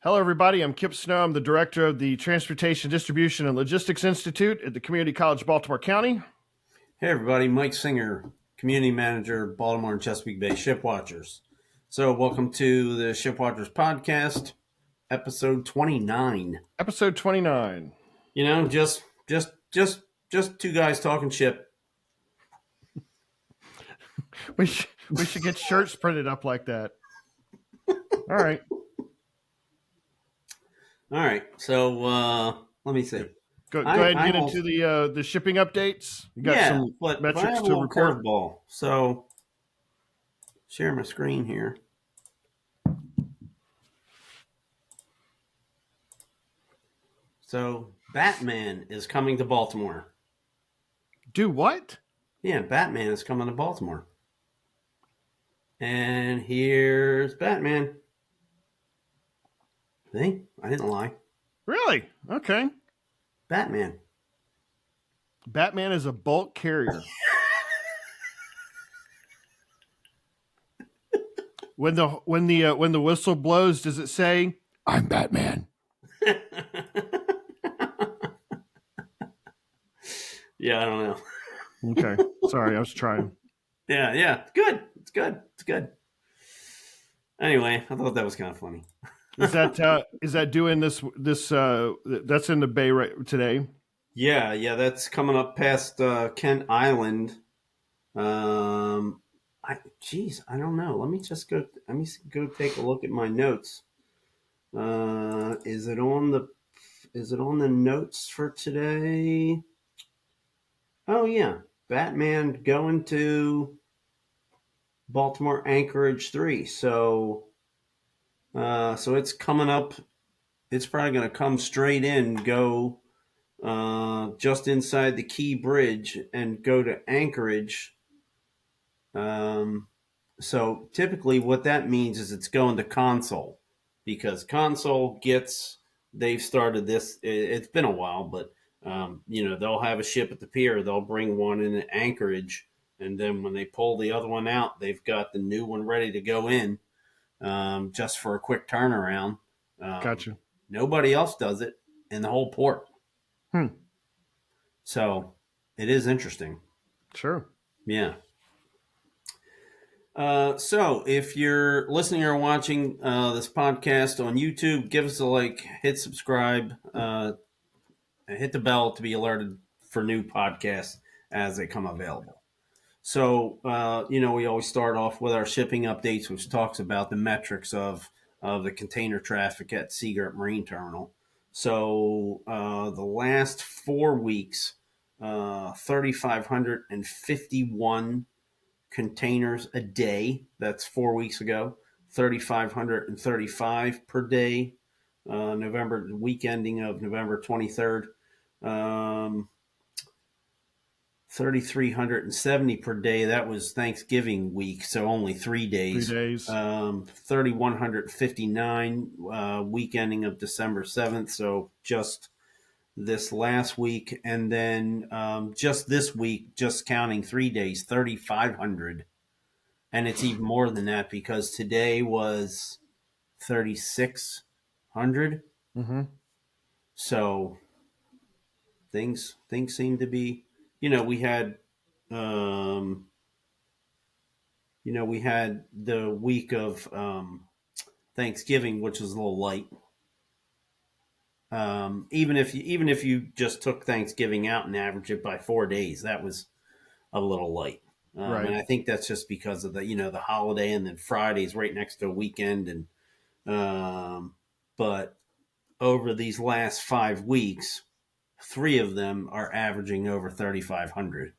Hello, everybody. I'm Kipp Snow. I'm the director of the Transportation Distribution and Logistics Institute at the Community College of Baltimore County. Hey, everybody. Mike Singer, community manager, Baltimore and Chesapeake Bay Shipwatchers. So, welcome to the Shipwatchers podcast, episode 29. Episode 29. You know, just two guys talking ship. We should get shirts printed up like that. All right. All right. So, let me see. Go ahead and get into the shipping updates. You got some metrics I have to a report. curveball. So, share my screen here. So, Batman is coming to Baltimore. Do what? Yeah, Batman is coming to Baltimore. And here's Batman. See? I didn't lie. Really? Okay. Batman. Batman is a bulk carrier. When the whistle blows, does it say, "I'm Batman"? Yeah, I don't know. Okay. Sorry, I was trying. Yeah. It's good. Anyway, I thought that was kind of funny. Is that doing this that's in the bay right today? Yeah, that's coming up past Kent Island. I don't know. Let me go take a look at my notes. Is it on the notes for today? Oh yeah, Batman going to Baltimore Anchorage 3. So it's coming up. It's probably going to come straight in, go just inside the Key Bridge, and go to Anchorage. So typically, what that means is it's going to Console, because Console they've started this. It's been a while, but they'll have a ship at the pier. They'll bring one in at Anchorage, and then when they pull the other one out, they've got the new one ready to go in, just for a quick turnaround. Gotcha. Nobody else does it in the whole port. So it is interesting. Sure. Yeah. So if you're listening or watching this podcast on YouTube, give us a like, hit subscribe, and hit the bell to be alerted for new podcasts as they come available. So, we always start off with our shipping updates, which talks about the metrics of the container traffic at Seagirt Marine Terminal. So the last 4 weeks, 3,551 containers a day. That's 4 weeks ago. 3,535 per day. November, week ending of November 23rd. 3,370 per day. That was Thanksgiving week, so only 3 days. 3 days. 3,159 week ending of December 7th. So just this last week, and then just this week, just counting 3 days, 3,500. And it's even more than that, because today was 3,600. Mm-hmm. So things seem to be, we had the week of Thanksgiving, which was a little light. Even if you just took Thanksgiving out and averaged it by 4 days, that was a little light. Right. And I think that's just because of the holiday, and then Friday's right next to a weekend. And but over these last 5 weeks, 3 of them are averaging over 3,500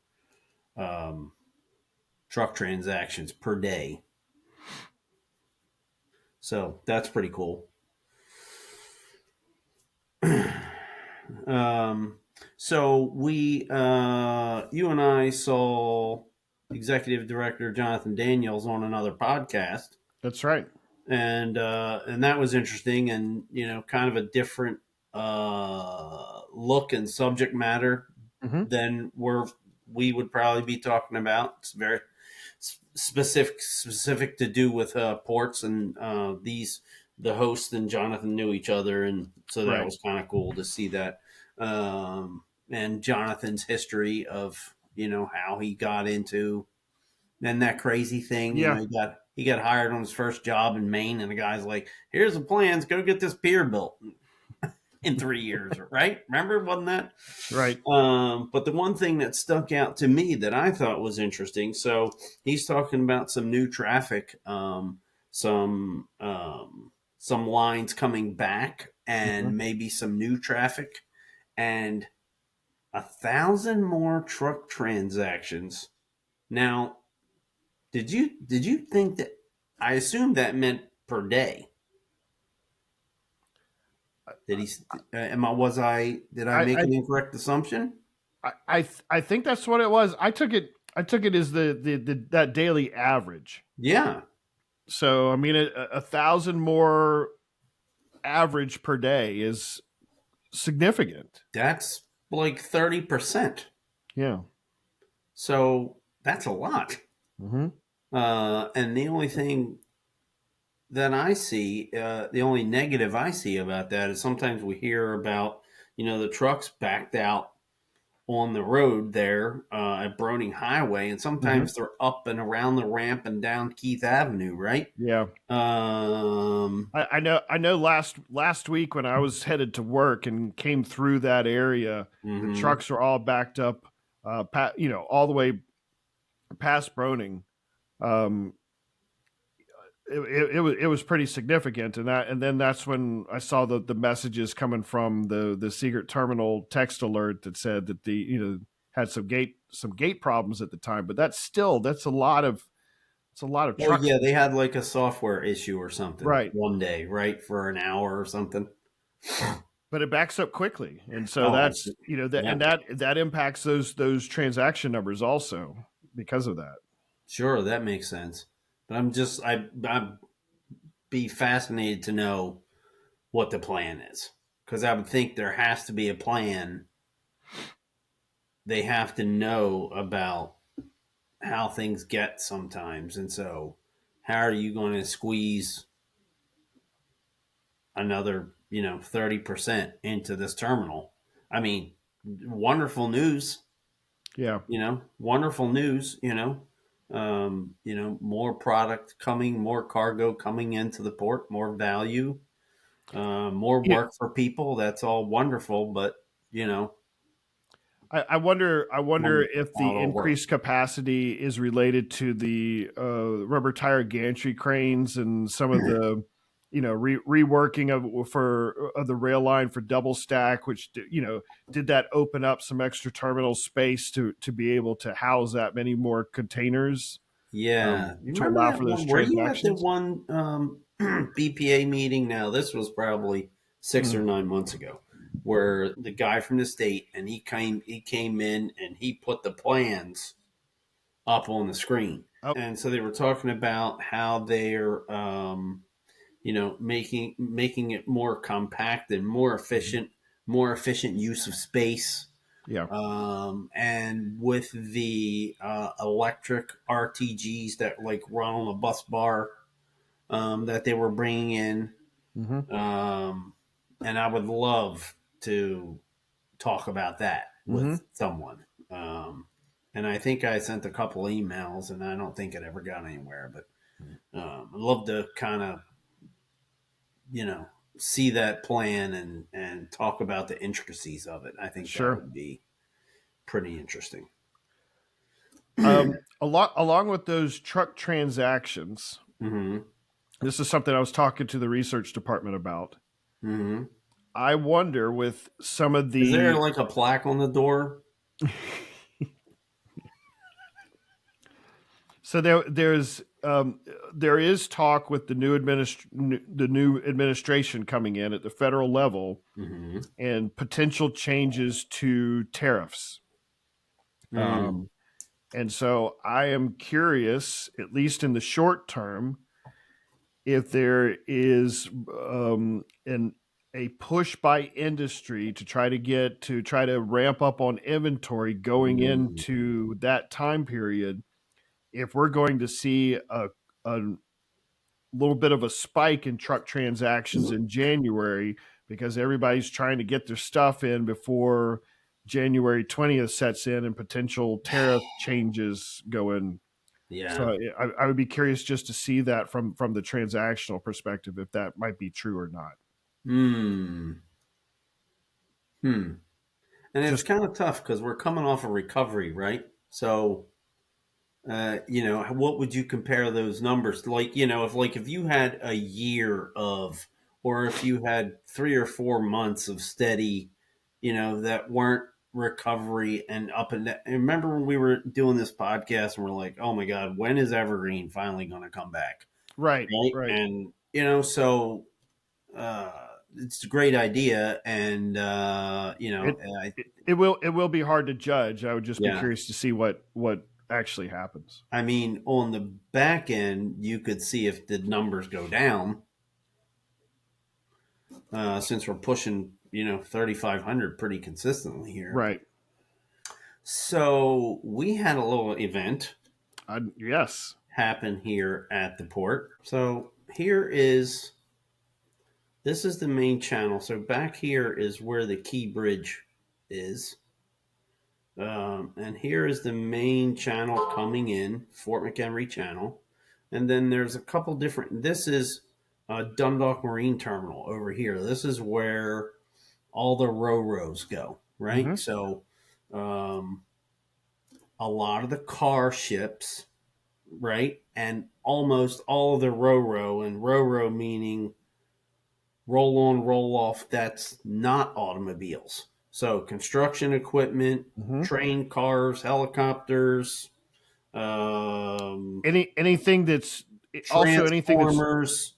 truck transactions per day. So that's pretty cool. So we, you and I saw Executive Director Jonathan Daniels on another podcast. That's right. And that was interesting, and kind of a different look and subject matter than we would probably be talking about. It's very specific to do with ports and these the host and Jonathan knew each other, and so that Right. was kind of cool to see that. And Jonathan's history of how he got into and that crazy thing. Yeah. He got hired on his first job in Maine, and the guy's like, "Here's the plans. Go get this pier built in 3 years." Right? Remember, wasn't that? Right. But the one thing that stuck out to me that I thought was interesting. So he's talking about some new traffic, some some lines coming back, Mhm. and maybe some new traffic, and 1,000 more truck transactions. Now, did you think that? I assume that meant per day. Did he? Am I? Was I? Did I make I an incorrect assumption? I think that's what it was. I took it as the that daily average. Yeah, So I mean, 1,000 more average per day is significant. that's like 30%. Yeah. So that's a lot. Hmm. And the only thing that I see, the only negative I see about that is sometimes we hear about, the trucks backed out on the road there at Broning Highway, and Hmm. sometimes they're up and around the ramp and down Keith Avenue, right? Yeah. Um, I know. I know. Last week when I was headed to work and came through that area, the mhm. trucks were all backed up, all the way past Broning. Um, it was pretty significant, and then that's when I saw the messages coming from the secret terminal text alert that said that the had some gate problems at the time, but that's a lot of Oh trucks. yeah, they had like a software issue or something Right. one day, right, for an hour or something. But it backs up quickly, and so Oh, that's that, yeah, and that impacts those transaction numbers also because of that. sure, that makes sense. But I'd be fascinated to know what the plan is, because I would think there has to be a plan. They have to know about how things get sometimes, and so how are you going to squeeze another 30% into this terminal? I mean, wonderful news. Yeah. Wonderful news. More product coming, more cargo coming into the port, more value, more Yeah. work for people. That's all wonderful, but you know, I wonder wonderful if how the it'll work. increased capacity is related to the rubber tire gantry cranes and some of the reworking of the rail line for double stack, which did that open up some extra terminal space to be able to house that many more containers Yeah, you to remember allow that for those one? Were you at the transactions. one BPA meeting? Now this was probably 6 or 9 months ago, where the guy from the state and he came in and he put the plans up on the screen. Oh, And so they were talking about how they're, making it more compact and more efficient use of space. yeah. And with the electric RTGs that like run on a bus bar that they were bringing in, Hmm. um, and I would love to talk about that Hmm. with someone. And I think I sent a couple emails, and I don't think it ever got anywhere. But I'd love to kind of you know see that plan and talk about the intricacies of it. I think that Sure. would be pretty interesting. Along with those truck transactions, Mm-hmm. this is something I was talking to the research department about. Mm-hmm. I wonder with some of Is there the like a plaque on the door? so there is talk with the the new administration coming in at the federal level Mm-hmm. and potential changes to tariffs. Mm. Um, and so I am curious, at least in the short term, if there is an a push by industry to try to ramp up on inventory going Mm. into that time period, if we're going to see a little bit of a spike in truck transactions in January because everybody's trying to get their stuff in before January 20th sets in and potential tariff changes go in. Yeah. So I would be curious just to see that from the transactional perspective, if that might be true or not. Hmm. Hmm. And it's Just kind of tough because we're coming off a recovery, right? So, what would you compare those numbers to? Like, if you had a year of, or if you had 3 or 4 months of steady, that weren't recovery and up and down. And remember when we were doing this podcast and we're like, oh my God, when is Evergreen finally going to come back? right, Right. right. And, so uh, it's a great idea. And, It, it will be hard to judge. I would just be yeah. curious to see what actually happens. I mean, on the back end, you could see if the numbers go down, since we're pushing, 3,500 pretty consistently here. Right. So we had a little event Yes. happen here at the port. So this is the main channel. So back here is where the key bridge is. And here is the main channel coming in, Fort McHenry Channel. And then there's a couple different, this is Dundalk Marine Terminal over here. This is where all the RoRos go, right? Mm-hmm. So um, a lot of the car ships, right? And almost all of the RoRo, and RoRo meaning roll on, roll off, that's not automobiles. So construction equipment, Mm-hmm. train cars, helicopters, um, Anything that's also transformers.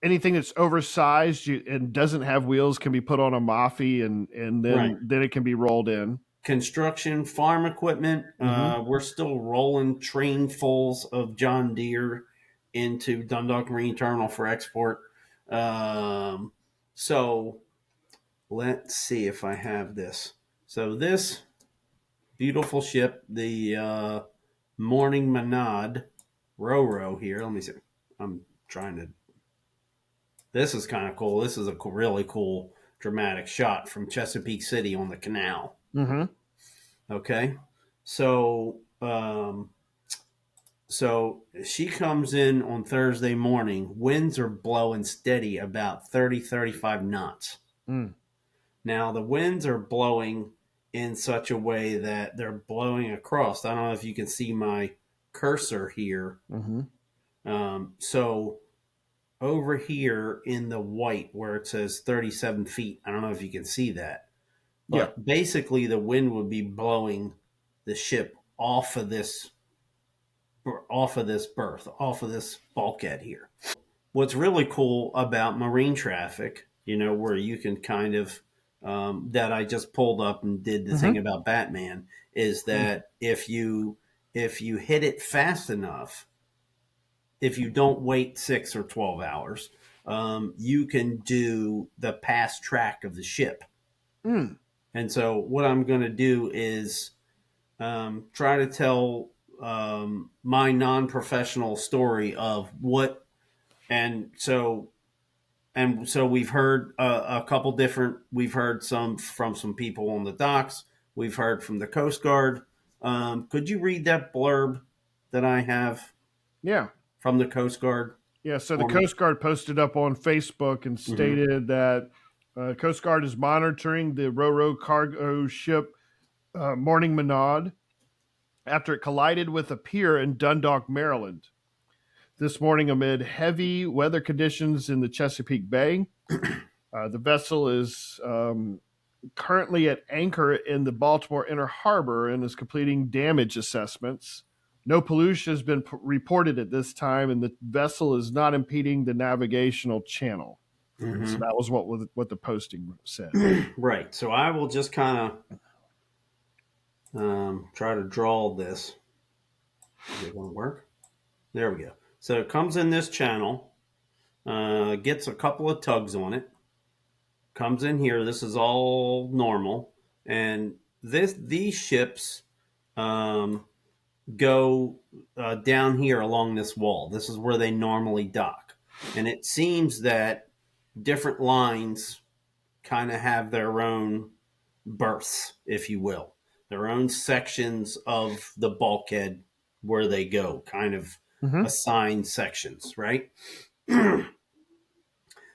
anything that's oversized and doesn't have wheels can be put on a Moffy and Right. then it can be rolled in. Construction, farm equipment. Mm-hmm. We're still rolling trainfuls of John Deere into Dundalk Marine Terminal for export. So let's see if I have this. So this beautiful ship, the Morning Menad RoRo here. Let me see. I'm trying to. This is kind of cool. This is a really cool dramatic shot from Chesapeake City on the canal. Mm-hmm. Okay, so she comes in on Thursday morning. Winds are blowing steady about 30-35 knots. Mm. Now the winds are blowing in such a way that they're blowing across. I don't know if you can see my cursor here. Mm-hmm. So over here in the white where it says 37 feet, I don't know if you can see that, Yeah. but basically the wind would be blowing the ship berth, off of this bulkhead here. What's really cool about marine traffic, where you can kind of that I just pulled up and did the thing Mm-hmm. about Batman, is that if you hit it fast enough, if you don't wait 6 or 12 hours, you can do the past track of the ship. Mm. And so what I'm going to do is try to tell my non-professional story of what, and so we've heard a couple different. We've heard some from some people on the docks. We've heard from the Coast Guard. Could you read that blurb that I have Yeah. from the Coast Guard Yeah. So the for me? Coast Guard posted up on Facebook and Mm-hmm. stated that Coast Guard is monitoring the RoRo cargo ship Morning Menad after it collided with a pier in Dundalk, Maryland. This morning, amid heavy weather conditions in the Chesapeake Bay, the vessel is currently at anchor in the Baltimore Inner Harbor and is completing damage assessments. No pollution has been reported at this time, and the vessel is not impeding the navigational channel. And so Mm-hmm. that was what the posting said. Right. So I will just kind of try to draw this. Is it going to work? There we go. So it comes in this channel, gets a couple of tugs on it, comes in here. This is all normal, and these ships um, go down here along this wall. This is where they normally dock. And it seems that different lines kind of have their own berths, if you will, their own sections of the bulkhead where they go, kind of Mm-hmm. assigned sections, right?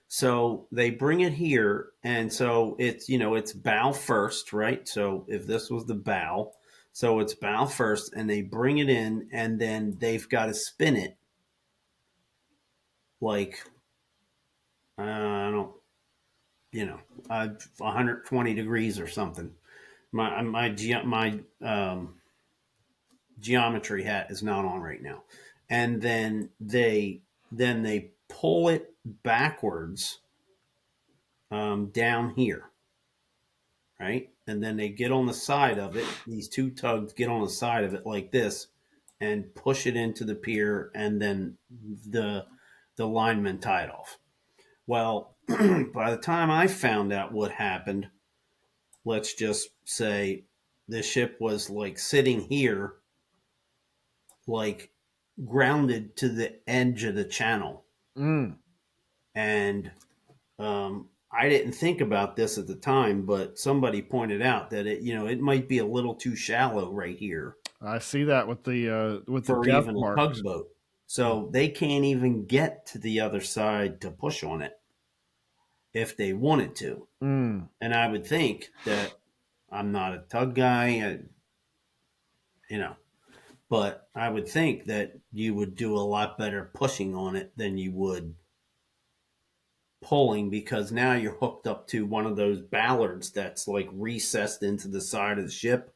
So they bring it here, and so it's it's bow first, right? So if this was the bow, so it's bow first, and they bring it in, and then they've got to spin it like I don't, you know, 120 degrees or something. My geometry hat is not on right now, and then they pull it backwards down here, right? And then they get on the side of it. These two tugs get on the side of it like this and push it into the pier, and then the the linemen tie it off. Well, by the time I found out what happened, let's just say the ship was like sitting here, like grounded to the edge of the channel. Mm. And I didn't think about this at the time, but somebody pointed out that it might be a little too shallow right here I see that with the for depth even a marks. tugboat. So they can't even get to the other side to push on it if they wanted to. Mm. And I would think that I'm not a tug guy, you know, but I would think that you would do a lot better pushing on it than you would pulling, because now you're hooked up to one of those ballards that's like recessed into the side of the ship.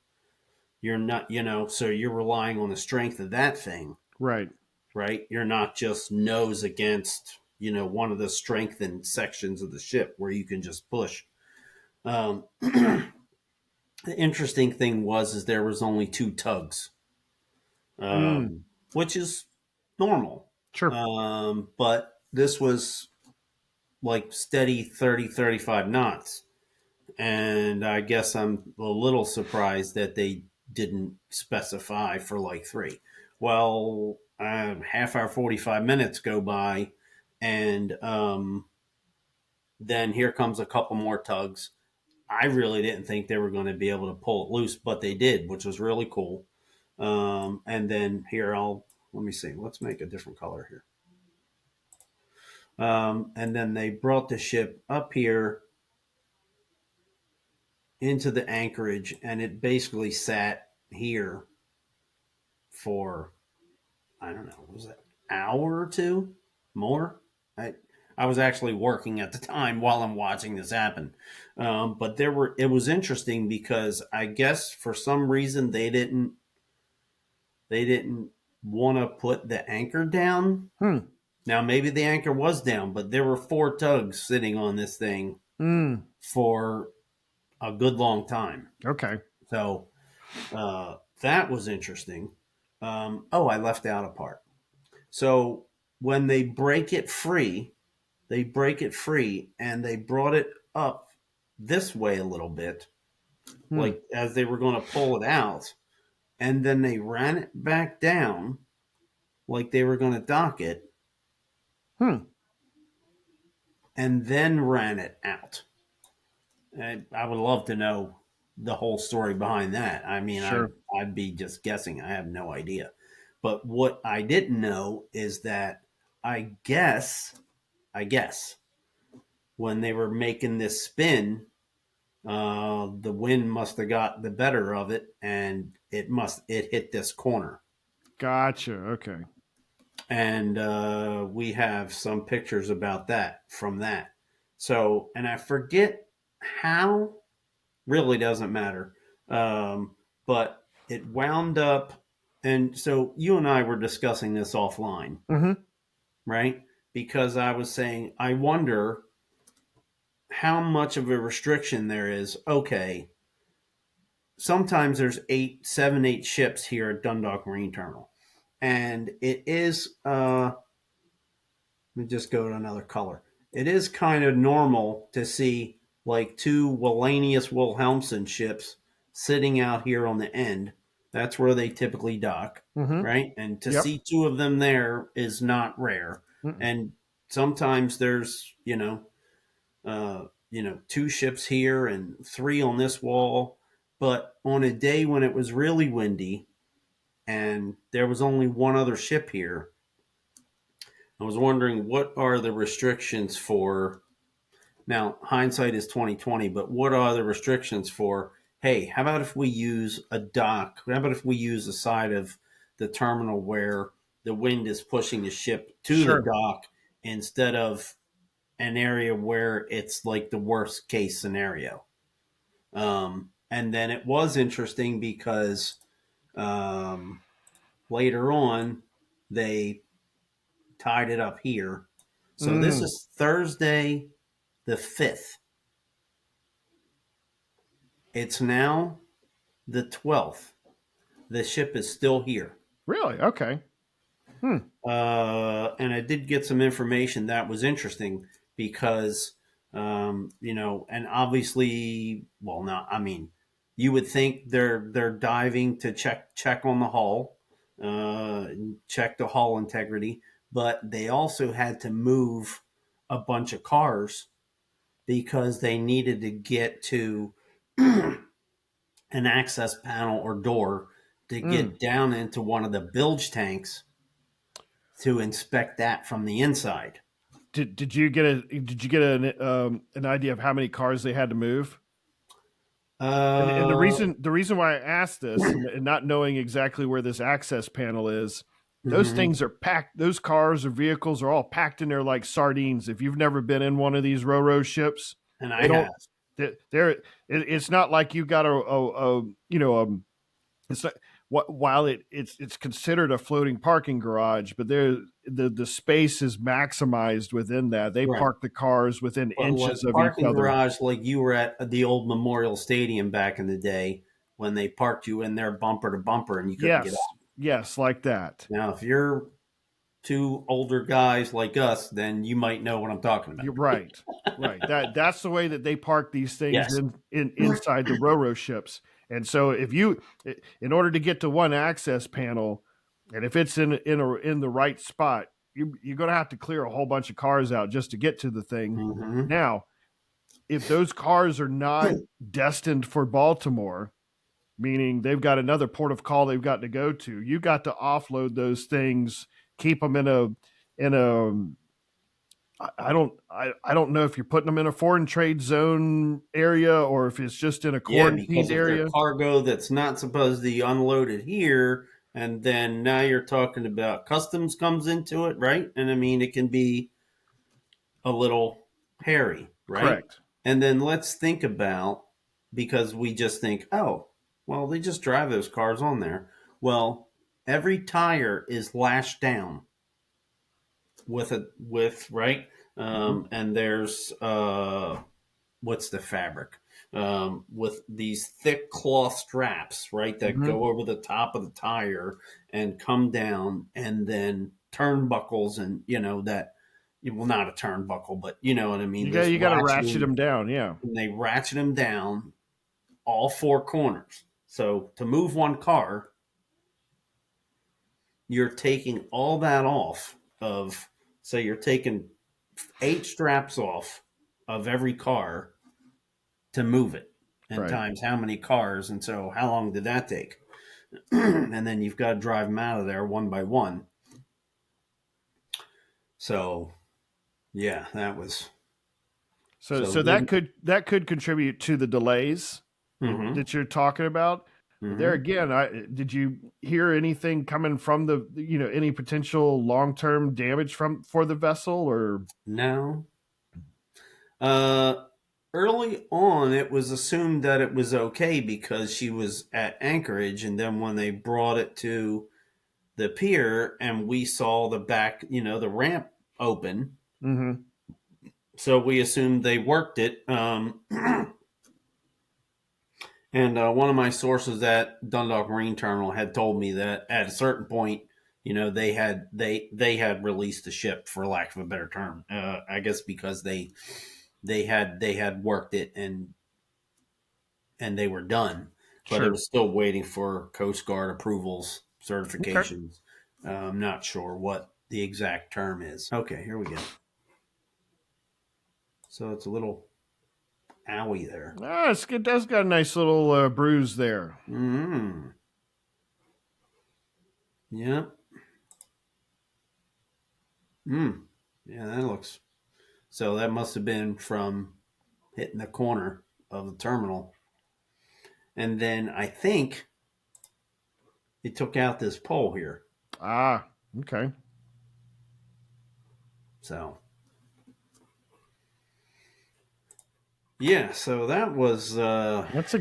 You're not, so you're relying on the strength of that thing, Right. right? You're not just nose against, one of the strengthened sections of the ship where you can just push. The interesting thing is there was only two tugs, Mm. um, which is normal. Sure. But this was like steady 30, 35 knots. And I guess I'm a little surprised that they didn't specify for like three. Well, half hour, 45 minutes go by, and then here comes a couple more tugs. I really didn't think they were going to be able to pull it loose, but they did, which was really cool. And then here, let me see. Let's make a different color here. And then they brought the ship up here into the anchorage, and it basically sat here for, I don't know, was it an hour or two more? I was actually working at the time while I'm watching this happen. But it was interesting because I guess for some reason they didn't want to put the anchor down. Hmm. Now maybe the anchor was down, but there were four tugs sitting on this thing Mm. for a good long time. Okay. So that was interesting. Oh, I left out a part. So when they break it free, and they brought it up this way a little bit, Hmm. like as they were going to pull it out, and then they ran it back down, like they were going to dock it, Hmm. and then ran it out. And I would love to know the whole story behind that. I mean, Sure. I'd be just guessing. I have no idea. But what I didn't know is that I guess when they were making this spin, the wind must have got the better of it, and it hit this corner. Gotcha. Okay. And we have some pictures about that from that. So, and I forget how. Really doesn't matter. But it wound up, and so you and I were discussing this offline, Mm-hmm. right? Because I was saying, I wonder how much of a restriction there is. Okay, sometimes there's 8 ships here at Dundalk Marine Terminal, and it is. Let me just go to another color. It is kind of normal to see like two Wallenius Wilhelmsen ships sitting out here on the end. That's where they typically dock, Mm-hmm. right? And to Yep. see two of them there is not rare. Mm-mm. And sometimes there's two ships here and three on this wall. But on a day when it was really windy and there was only one other ship here, I was wondering what are the restrictions for. Now, hindsight is 2020, but what are the restrictions for? Hey, how about if we use a dock? How about if we use the side of the terminal where the wind is pushing the ship to the Sure. dock instead of an area where it's like the worst case scenario? And then it was interesting because um, later on they tied it up here. So this Mm, is Thursday the 5th. It's now the 12th. The ship is still here. really? Okay. Hmm. And I did get some information that was interesting because, and obviously, well, no, I mean, you would think they're diving to check on the hull, check the hull integrity, but they also had to move a bunch of cars because they needed to get to an access panel or door to Mm. get down into one of the bilge tanks to inspect that from the inside. Did you get an idea of how many cars they had to move? And the Uh, reason why I asked this, and not knowing exactly where this access panel is, those mhm. things are packed. Those cars or vehicles are all packed in there like sardines. If you've never been in one of these RoRo ships, And they I don't. have. They're. It's not like you got it's not, while it's considered a floating parking garage, but the space is maximized within that. They Right. park the cars within But like inches of each parking other. garage, like you were at the old Memorial Stadium back in the day when they parked you in there bumper to bumper and you couldn't get Yes, out. yes, like that. Now, if you're two older guys like us, then you might know what I'm talking about. You're right. Right. That's the way that they park these things Yes. in inside the RoRo ships. And so if you in order to get to one access panel, and if it's in the right spot, you're going to have to clear a whole bunch of cars out just to get to the thing. Mm-hmm. Now, if those cars are not destined for Baltimore, meaning they've got another port of call they've got to go to, you got to offload those things, keep them in a I don't know if you're putting them in a foreign trade zone area or if it's just in a Yeah, because quarantined if they're area. cargo that's not supposed to be unloaded here, and then now you're talking about customs comes into it, right? And I mean, it can be a little hairy, right? Correct. And then let's think about, because we just think, oh, well, they just drive those cars on there. Well, every tire is lashed down with right, Mhm. and there's what's the fabric, with these thick cloth straps, right, that Mhm. go over the top of the tire and come down, and then turnbuckles, and that, well, not a turnbuckle, but you know what I mean. This You got to ratchet ratcheting, them down. Yeah. and they ratchet them down all four corners. So to move one car, you're taking all that off of. So you're taking 8 straps off of every car to move it, and Right. times how many cars, and so how long did that take? And then you've got to drive them out of there one by one. So yeah, that was so So good. that could contribute to the delays Mm-hmm. that you're talking about. There Mm-hmm. again, did you hear anything coming from any potential long term damage from for the vessel or? No. uh Early on it was assumed that it was okay because she was at Anchorage, and then when they brought it to the pier and we saw the back, the ramp open, Hmm. so we assumed they worked it. And one of my sources at Dundalk Marine Terminal had told me that at a certain point, they had released the ship, for lack of a better term. I guess because they had worked it, and they were done, but it Sure. was still waiting for Coast Guard approvals, Okay. certifications. I'm not sure what the exact term is. Okay, here we go. So it's a little owie there. Ah, it does got a nice little bruise there. Mm. Yeah. Mm. Yeah, that looks. So that must have been from hitting the corner of the terminal. And then I think it took out this pole here. Ah, okay. So yeah, so that was That's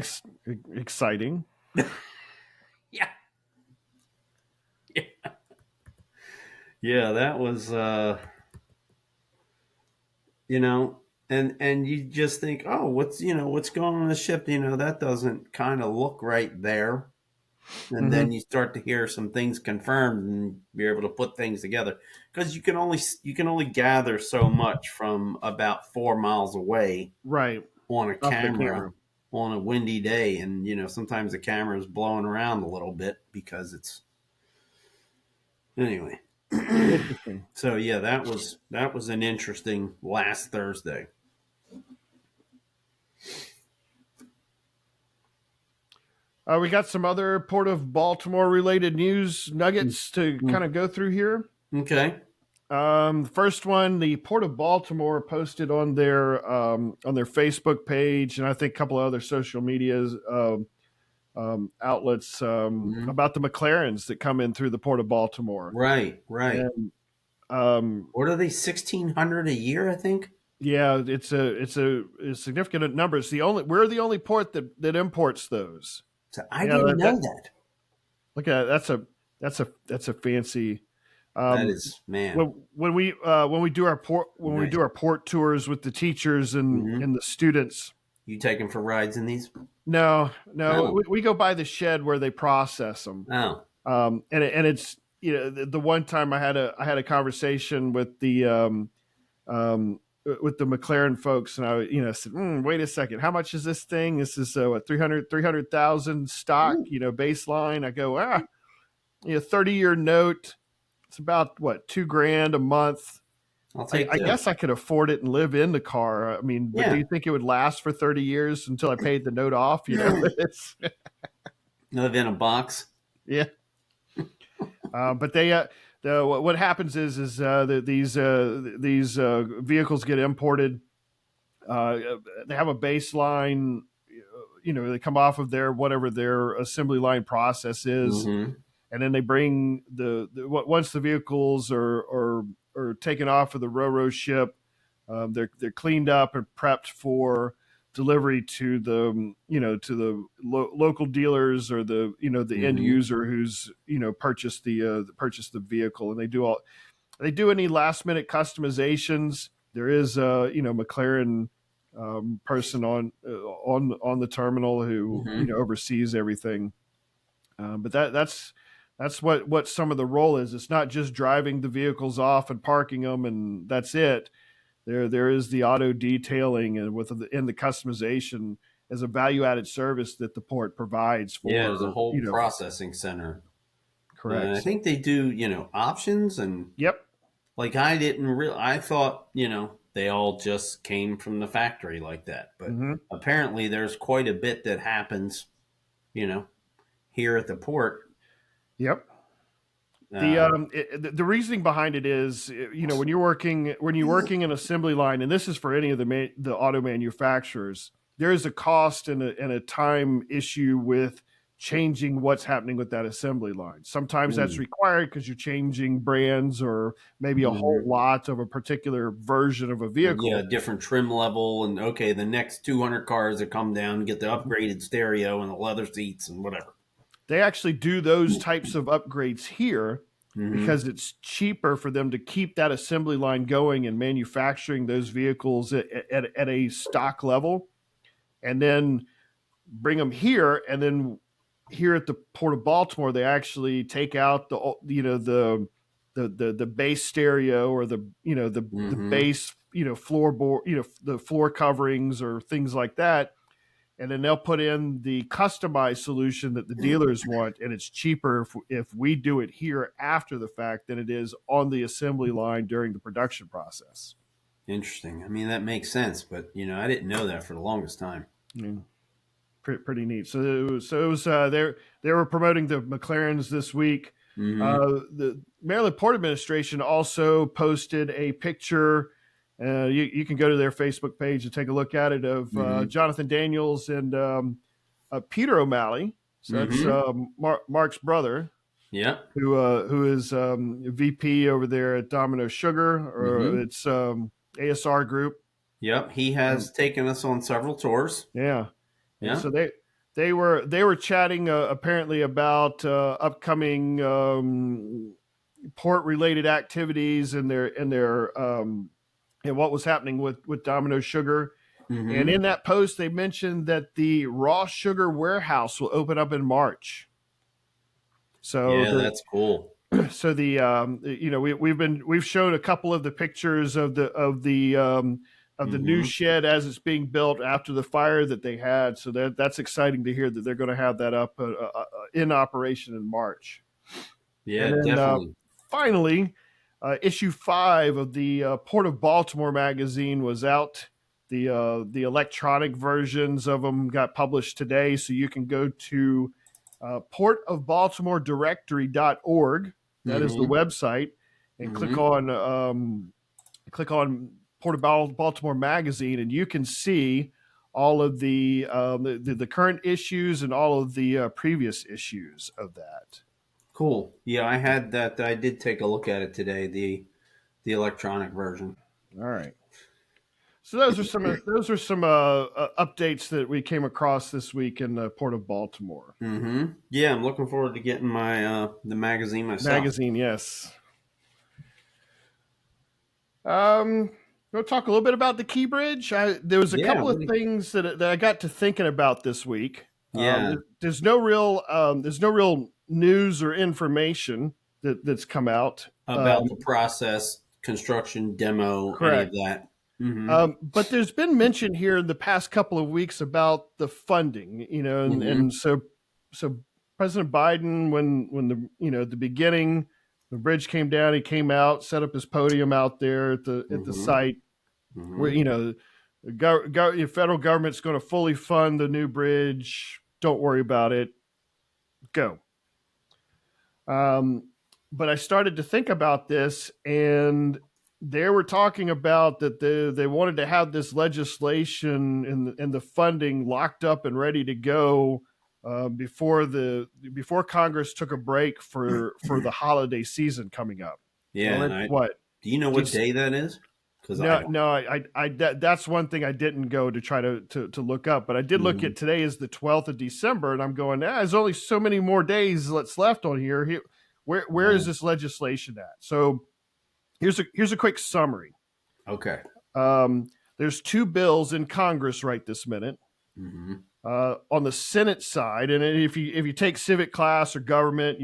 exciting. yeah. Yeah, that was you know, and you just think, oh, what's going on the ship? That doesn't kind of look right there. And Hmm. then you start to hear some things confirmed and be able to put things together because you can only gather so much from about 4 miles away Right. on a Off the camera camera. on a windy day, and sometimes the camera is blowing around a little bit because it's anyway. Interesting. So yeah, that was an interesting last Thursday. We got some other Port of Baltimore related news nuggets to kind of go through here. Okay. The first one, the Port of Baltimore posted on their Facebook page, and I think a couple of other social medias outlets Mhm. about the McLarens that come in through the Port of Baltimore. Right, right. And What are they? 1,600 a year, I think. yeah, it's a significant number. We're the only port that imports those. So I Yeah, didn't know that that. look at that. That's a fancy. That Um, is, man, when we do our nice. port tours with the teachers and Hmm. the students. You take them for rides in these? No, Oh, we go by the shed where they process them. oh. And it's the one time I had a conversation with the McLaren folks, and I said, wait a second, how much is this thing? This is what 300,000 stock, Ooh, baseline. I go 30-year note. It's about what, $2,000 a month. I'll I, take I two. guess I could afford it and live in the car. I mean, but do Yeah. you think it would last for 30 years until I paid the note off? It's Live in a box. yeah. But what happens is these vehicles get imported. They have a baseline. They come off of whatever their assembly line process is, Hmm. and then they bring once the vehicles are taken off of the RoRo ship, they're cleaned up and prepped for delivery to the local dealers or the end Hmm. user who's purchased the vehicle, and they do any last minute customizations. There is McLaren person on the terminal who Hmm. oversees everything. But that's what some of the role is. It's not just driving the vehicles off and parking them, and that's it. There is the auto detailing and in the customization as a value added service that the port provides Yeah, there's a for whole processing center. I correct. think they do, options and Yep. like I didn't real. I thought, they all just came from the factory like that, but Hmm. apparently there's quite a bit that happens, you know, here at the port. Yep. Uh, The reasoning behind it is, when you're working an assembly line, and this is for any of the auto manufacturers, there is a cost and a time issue with changing what's happening with that assembly line. Sometimes that's mm, required because you're changing brands or maybe a whole mhm. lot of a particular version of a Yeah, vehicle. different trim level, and okay, the next 200 cars that come down get the upgraded stereo and the leather seats and whatever. They actually do those types of upgrades here Hmm. because it's cheaper for them to keep that assembly line going and manufacturing those vehicles at a stock level, and then bring them here. And then here at the Port of Baltimore, they actually take out the base stereo or the Hmm. base floorboard, the floor coverings or things like that, and then they'll put in the customized solution that the dealers want, and it's cheaper if we do it here after the fact than it is on the assembly line during the production process. Interesting. I mean, that makes sense, but I didn't know that for the longest time. Yeah, pretty neat. So it was they were promoting the McLarens this week. Mm-hmm. The Maryland Port Administration also posted a picture. You can go to their Facebook page and take a look at it of Mm-hmm. Jonathan Daniels and Peter O'Malley. So that's Mm-hmm. Mark's brother, Yep. who is VP over there at Domino Sugar, or Mm-hmm. it's ASR Group. Yep. He has taken us on several tours. Yeah, and Yeah. so they were chatting apparently about upcoming port related activities and what was happening with Domino Sugar. And Mm-hmm. in that post, they mentioned that the raw sugar warehouse will open up in March. So Yeah, the that's cool. so the we've shown a couple of the pictures of the new Mm-hmm. shed as it's being built after the fire that they had. So that's exciting to hear that they're going to have that up in operation in March. Yeah, And then definitely. finally, issue 5 of the Port of Baltimore magazine was out. The electronic versions of them got published today, so you can go to portofbaltimoredirectory.org. That is the Mm-hmm. website, and Mm-hmm. click on Port of Baltimore magazine, and you can see all of the current issues and all of the previous issues of that. Cool. Yeah, I had that. I did take a look at it today. The electronic version. All right. So those are some updates that we came across this week in the Port of Baltimore Mm-hmm. Yeah, I'm looking forward to getting my the magazine myself. magazine. Yes. Um, we'll talk a little bit about the Key Bridge. There was a Yeah. couple of things that I got to thinking about this week. Yeah. There's no real news or information that's come out. About the process, construction, demo, any of Correct. that. Mm-hmm. But there's been mention here in the past couple of weeks about the funding, and, Mm-hmm. and so President Biden, when at the beginning, the bridge came down, he came out, set up his podium out there at the Mm-hmm. site where Mm-hmm. the federal government's going to fully fund the new bridge. Don't worry about it. Go. Um, but I started to think about this, and they were talking about that they wanted to have this legislation and the funding locked up and ready to go before Congress took a break for the holiday season coming up. Yeah, Well, and it's I what? do you know what Just day that is? Because I no, don't. no. That's one thing I didn't go to try to look up, but I did look Mm-hmm. at today is the 12th of December, and I'm going. There's only so many more days that's left on here. Where is Yeah. this legislation at? So here's a quick summary. Okay. There's 2 bills in Congress right this minute. Mm-hmm. On the Senate side, and if you take civic class or government,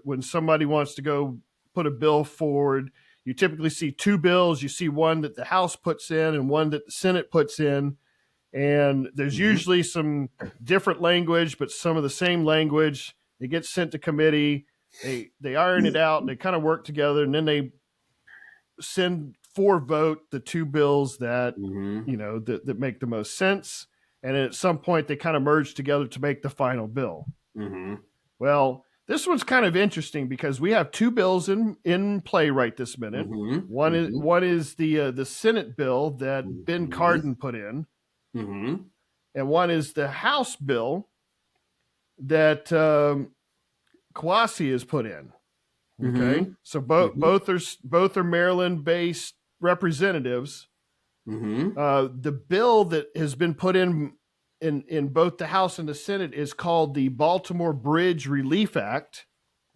when somebody wants to go put a bill forward, you typically see 2 bills. You see one that the House puts in and one that the Senate puts in, and there's Mm-hmm. usually some different language, but some of the same language. It gets sent to committee. They iron it out. They kind of work together, and then they send for vote the 2 bills that Mm-hmm. that make the most sense. And at some point, they kind of merge together to make the final bill. Mm-hmm. Well, this one's kind of interesting because we have 2 bills in play right this minute. Mm-hmm. One is the Senate bill that Ben Mm-hmm. Cardin put in, Mm-hmm. and one is the House bill that Kawasi has put in. Okay, Mm-hmm. so Mm-hmm. both are Maryland-based representatives. Mm-hmm. The bill that has been put in both the House and the Senate is called the Baltimore Bridge Relief Act.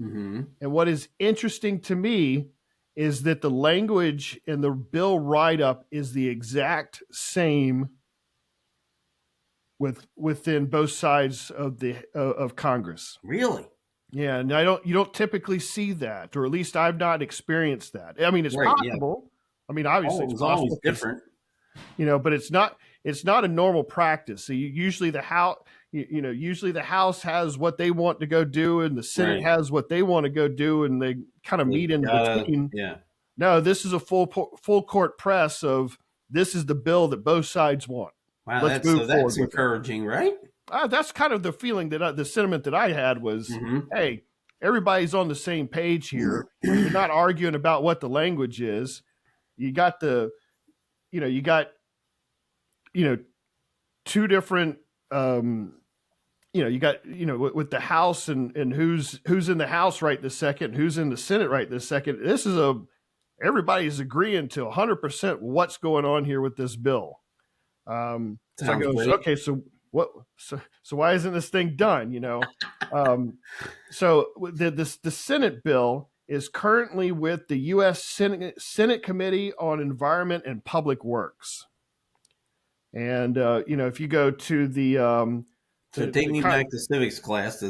Mm-hmm. And what is interesting to me is that the language in the bill write-up is the exact same within both sides of Congress. Really? Yeah, and you don't typically see that, or at least I've not experienced that. I mean, it's Right. Yeah. possible. I mean, obviously Oh, it it's was always possible. different. But it's not a normal practice. So usually the House has what they want to go do, and the Senate Right. has what they want to go do, and they kind of They meet in gotta. between. Yeah. No, this is a full court press of this is the bill that both sides want. Wow, Let's move that's forward with it. encouraging, right? That's kind of the feeling the sentiment that I had was, Mm-hmm. hey, everybody's on the same page here. You're not arguing about what the language is. You got you got, two different, you got, with the House and who's in the House right this second, who's in the Senate right this second. This is everybody's agreeing to 100% what's going on here with this bill. So I Sounds go, great. okay, so what? So why isn't this thing done? So the Senate bill is currently with the U.S. Senate Committee on Environment and Public Works, and if you go to So take me back to civics class.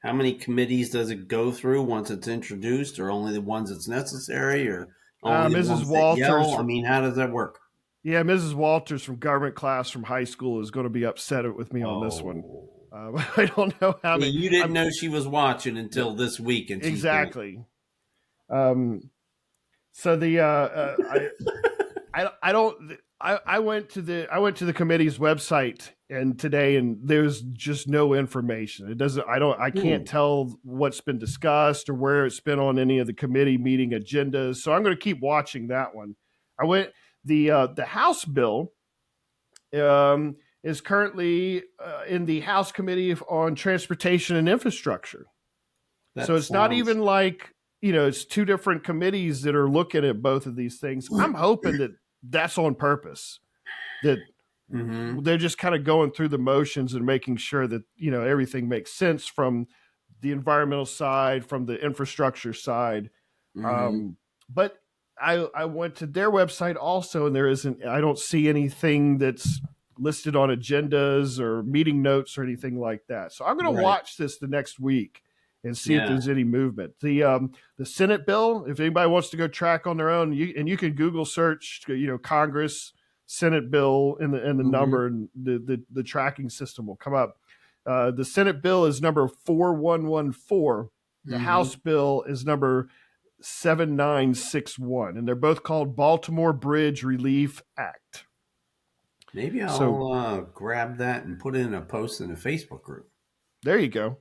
How many committees does it go through once it's introduced, or only the ones that's necessary, or only the Mrs. ones that Walters, yell? I mean, how does that work? yeah, Mrs. Walters from government class from high school is going to be upset with me on this one. I don't know how many. You didn't know she was watching until this week, and she's exactly. So I don't. I went to the committee's website and today, and there's just no information. It doesn't. I can't tell what's been discussed or where it's been on any of the committee meeting agendas. So I'm going to keep watching that one. The House bill is currently in the House Committee on Transportation and Infrastructure. So it's not even like, it's two different committees that are looking at both of these things. I'm hoping that that's on purpose, that they're just kind of going through the motions and making sure that, everything makes sense from the environmental side, from the infrastructure side. But I went to their website also, and I don't see anything that's listed on agendas or meeting notes or anything like that. So I'm going to watch this the next week and see if there's any movement. The Senate bill, if anybody wants to go track on their own, you can Google search, Congress Senate bill and the number, and the tracking system will come up. The Senate bill is number 4114. The House bill is number 7961, and they're both called Baltimore Bridge Relief Act. Maybe I'll grab that and put it in a post in a Facebook group. There you go.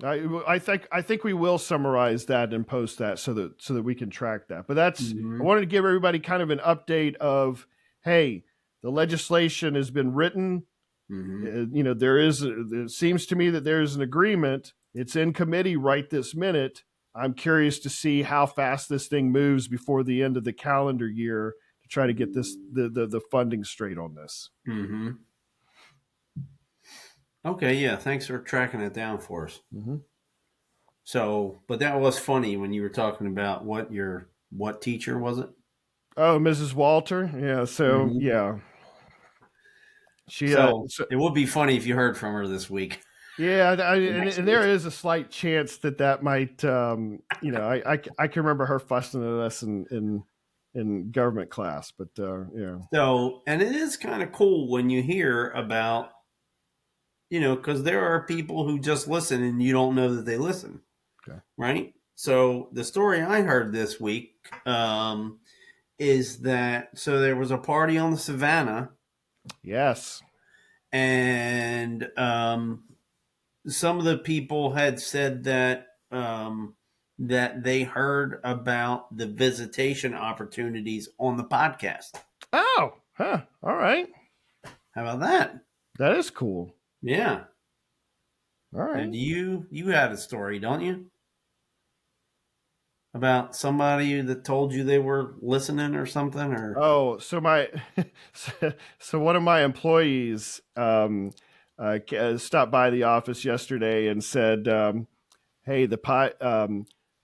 I think we will summarize that and post that so that we can track that. But that's I wanted to give everybody kind of an update of, hey, the legislation has been written. It seems to me that there is an agreement. It's in committee right this minute. I'm curious to see how fast this thing moves before the end of the calendar year to try to get the funding straight on this. Okay, yeah, thanks for tracking it down for us. So, but that was funny when you were talking about what teacher was it? Oh, Mrs. Walter. Yeah. So yeah, it would be funny if you heard from her this week. Yeah, and there is a slight chance that might, I can remember her fussing at us in government class, but yeah. So, and it is kind of cool when you hear about, because there are people who just listen and you don't know that they listen, right? So the story I heard this week is that there was a party on the Savannah. Yes, and some of the people had said that that they heard about the visitation opportunities on the podcast. Oh, all right. How about that? That is cool. Yeah. All right. And you had a story, don't you? About somebody that told you they were listening or something, or so one of my employees stopped by the office yesterday and said, hey, the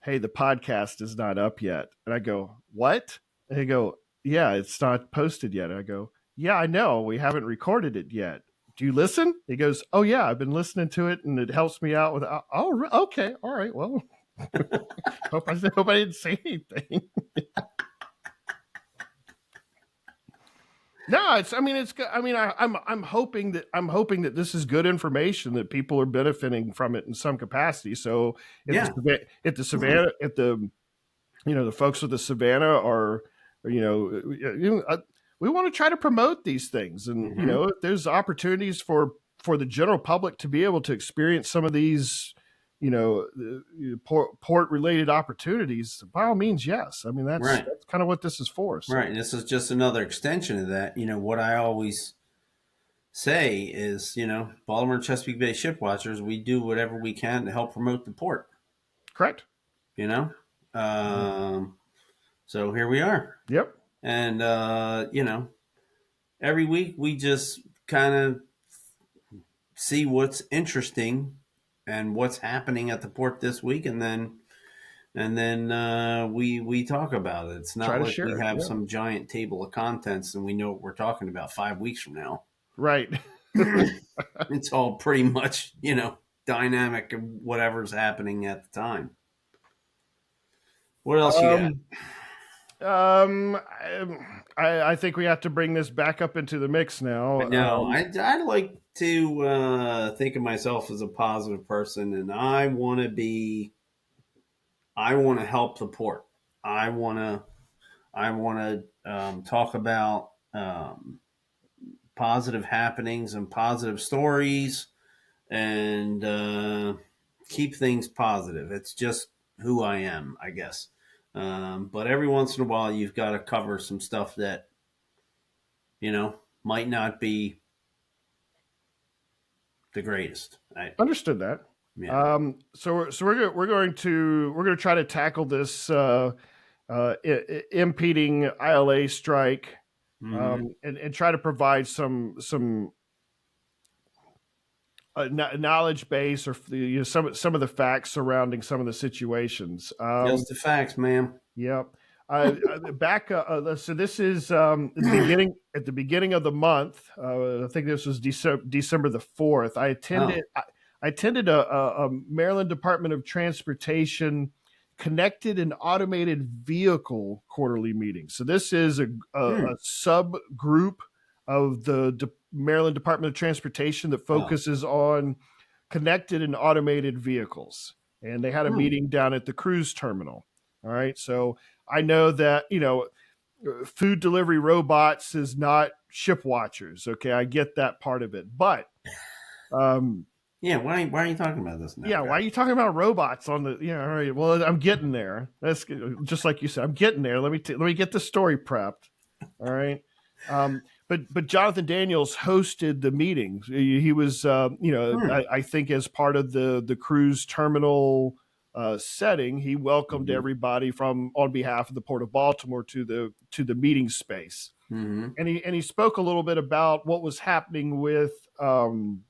podcast is not up yet. And I go, what? And they go, yeah, it's not posted yet. And I go, yeah, I know, we haven't recorded it yet. Do you listen? He goes, oh yeah, I've been listening to it and it helps me out with, oh, okay. All right. Well, hope I didn't say anything. No, I'm hoping that this is good information, that people are benefiting from it in some capacity. So at the the folks with the Savannah are, we want to try to promote these things, and Mm-hmm. if there's opportunities for the general public to be able to experience some of these, port related opportunities, by all means, yes. I mean, that's Right. kind of what this is for. Right. So And this is just another extension of that. What I always say is, Baltimore and Chesapeake Bay ship watchers, we do whatever we can to help promote the port. correct. You know, Yep. um, so here we are, Yep. and every week we just kind of see what's interesting and what's happening at the port this week, and then we talk about it. It's Try not to like we share it. have Yeah. some giant table of contents and we know what we're talking about 5 weeks from now. Right. It's all pretty much, dynamic of whatever's happening at the time. What else you got? Um, Um, I think we have to bring this back up into the mix now. No, I like to think of myself as a positive person, and I want to help the port. I want to talk about positive happenings and positive stories, and keep things positive. It's just who I am, I guess. But every once in a while, you've got to cover some stuff that might not be the greatest. Understood that. Yeah. So we're going to try to tackle this impeding ILA strike, Mm-hmm. and try to provide some knowledge base, or some of the facts surrounding some of the situations. Just the facts, ma'am. Yep. Back. So this is at the beginning of the month. I think this was December the 4th. Oh. I attended a Maryland Department of Transportation connected and automated vehicle quarterly meeting. So this is a subgroup of the Maryland Department of Transportation that Oh. focuses on connected and automated vehicles. And they had a Hmm. meeting down at the cruise terminal. All right. So I know that, food delivery robots is not ship watchers. Okay. I get that part of it. But, Yeah. Why are you talking about this now, yeah, why guy? are you talking about robots on the? Yeah, all right. Well, I'm getting there. That's just like you said. I'm getting there. Let me get the story prepped. All right. But Jonathan Daniels hosted the meeting. He was, Hmm. I think as part of the cruise terminal setting, he welcomed Mm-hmm. everybody from on behalf of the Port of Baltimore to the meeting space, Mm-hmm. and he spoke a little bit about what was happening with some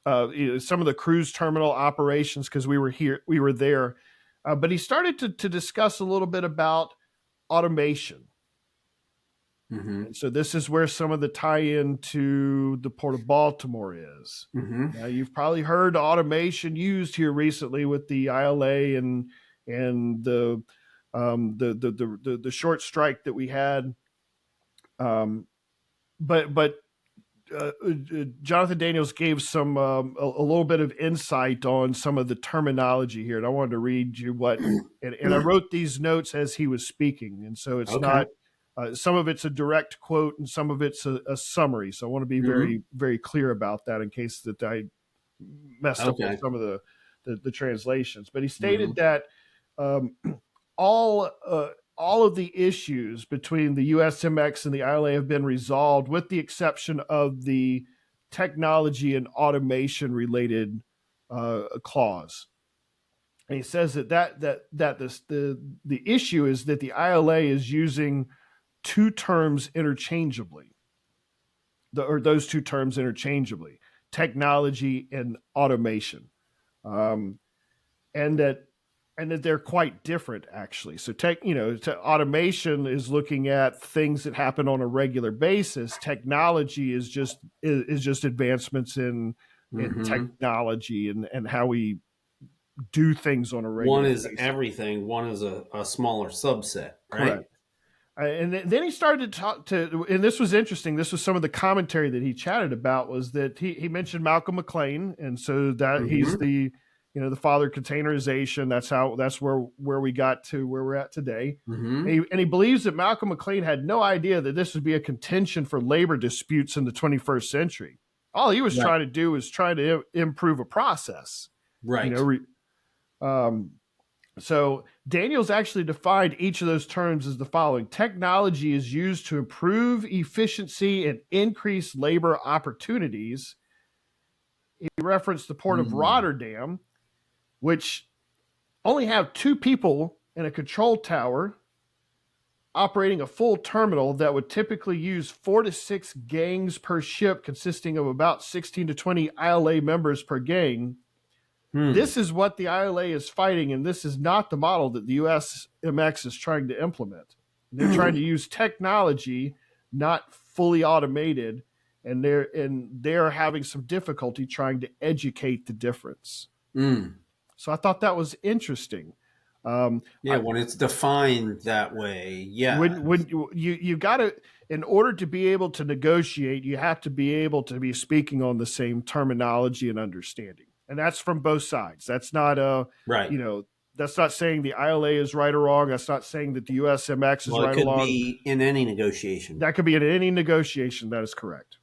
of the cruise terminal operations, because we were there, but he started to discuss a little bit about automation. Mm-hmm. And so this is where some of the tie-in to the Port of Baltimore is. Mm-hmm. Now, you've probably heard automation used here recently with the ILA and the short strike that we had. But Jonathan Daniels gave some a little bit of insight on some of the terminology here, and I wanted to read you what. And I wrote these notes as he was speaking, and so it's Okay. not. Some of it's a direct quote, and some of it's a summary. So I want to be Mm-hmm. very, very clear about that in case that I messed up with Okay. some of the translations. But he Mm-hmm. stated that um, all all of the issues between the USMX and the ILA have been resolved, with the exception of the technology and automation related clause. And he says the issue is that the ILA is using two terms interchangeably, or those two terms interchangeably, technology and automation, um, and that they're quite different actually. So automation is looking at things that happen on a regular basis. Technology is just advancements in Mm-hmm. technology and how we do things on a One regular is basis. everything. One is a smaller subset, Correct. right? And then he started to talk to, and this was interesting. This was some of the commentary that he chatted about, was that he mentioned Malcolm McLean, and so that Mm-hmm. the father containerization. That's where we got to where we're at today. Mm-hmm. And he believes that Malcolm McLean had no idea that this would be a contention for labor disputes in the 21st century. All he was Right. trying to do was try to improve a process. Right. So Daniels actually defined each of those terms as the following: technology is used to improve efficiency and increase labor opportunities. He referenced the port of Rotterdam, which only have 2 people in a control tower operating a full terminal that would typically use 4 to 6 gangs per ship, consisting of about 16 to 20 ILA members per gang. This is what the ILA is fighting, and this is not the model that the USMX is trying to implement. They're trying to use technology, not fully automated, and they're having some difficulty trying to educate the difference. So I thought that was interesting. When it's defined that way, yeah. When you got to, in order to be able to negotiate, you have to be able to be speaking on the same terminology and understanding. And that's from both sides. That's not right. That's not saying the ILA is right or wrong. That's not saying that the USMX is right or wrong. It could be in any negotiation. That could be in any negotiation. That is correct.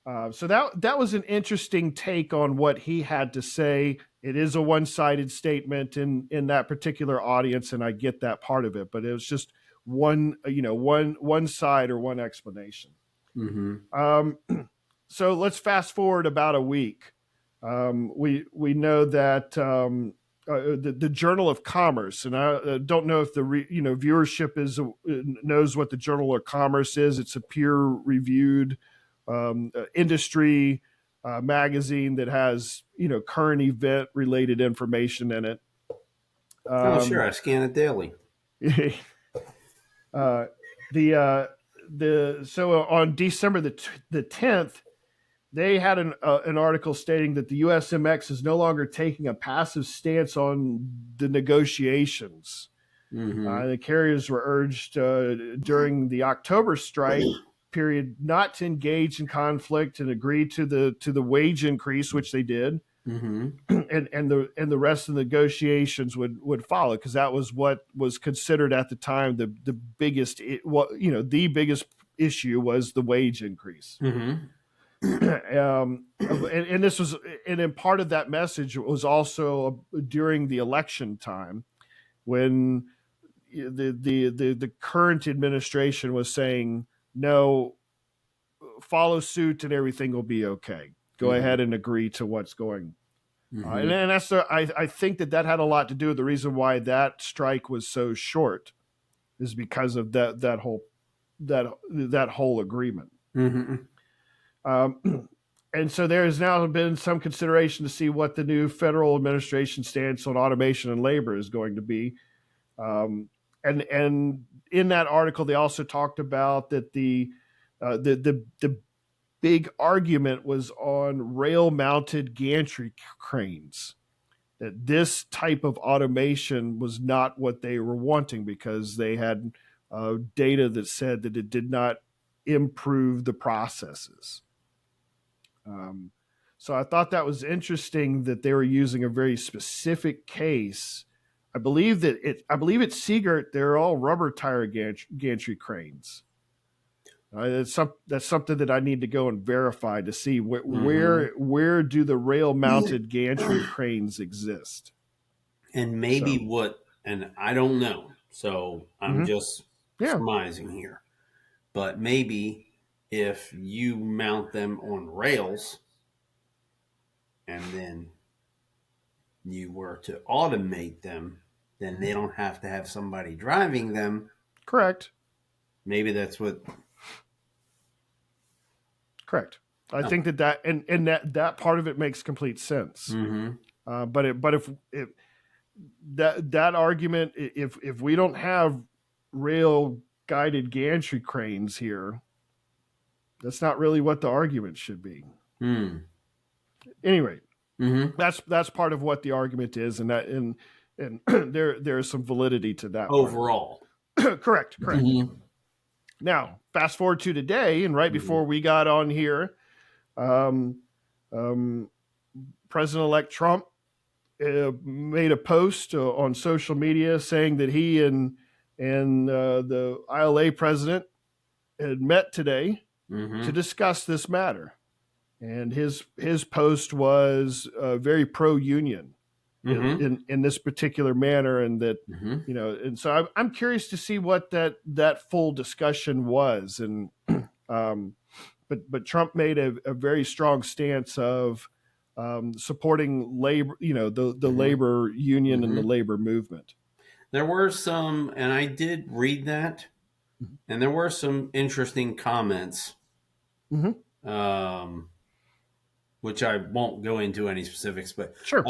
So that was an interesting take on what he had to say. It is a one-sided statement in that particular audience, and I get that part of it. But it was just one side or one explanation. So let's fast forward about a week. We know that the Journal of Commerce, and I don't know if the viewership knows what the Journal of Commerce is. It's a peer-reviewed industry magazine that has current event related information in it. Sure, I scan it daily. So on December the 10th, they had an article stating that the USMX is no longer taking a passive stance on the negotiations. The carriers were urged during the October strike period not to engage in conflict and agree to the wage increase, which they did, and the rest of the negotiations would follow, because that was what was considered at the time the biggest issue was the wage increase. And this was, and in part of that message was also during the election time, when the current administration was saying, no, follow suit and everything will be okay. Go ahead and agree to what's going. And that's I think that had a lot to do with the reason why that strike was so short, is because of that whole agreement. And so there has now been some consideration to see what the new federal administration stance on automation and labor is going to be. And in that article, they also talked about that the big argument was on rail-mounted gantry cranes. That this type of automation was not what they were wanting, because they had data that said that it did not improve the processes. So I thought that was interesting that they were using a very specific case. I believe it's Seagert. They're all rubber tire gantry cranes. That's something that I need to go and verify to see where do the rail mounted gantry cranes exist. And maybe and I don't know. So I'm just surmising here. But maybe if you mount them on rails and then you were to automate them, then they don't have to have somebody driving them. Correct. Maybe that's what. Correct. I think that part of it makes complete sense. But if that argument, if we don't have rail guided gantry cranes here, that's not really what the argument should be. Anyway, that's part of what the argument is, and there's some validity to that Overall. Correct. Now, fast forward to today, and right before we got on here, President-elect Trump made a post on social media saying that he and the ILA president had met today to discuss this matter, and his post was very pro-union in this particular manner, and that and so I'm curious to see what that full discussion was, and but Trump made a very strong stance of supporting labor, the labor union and the labor movement. There were some, and I did read that, and there were some interesting comments, which I won't go into any specifics, but Sure.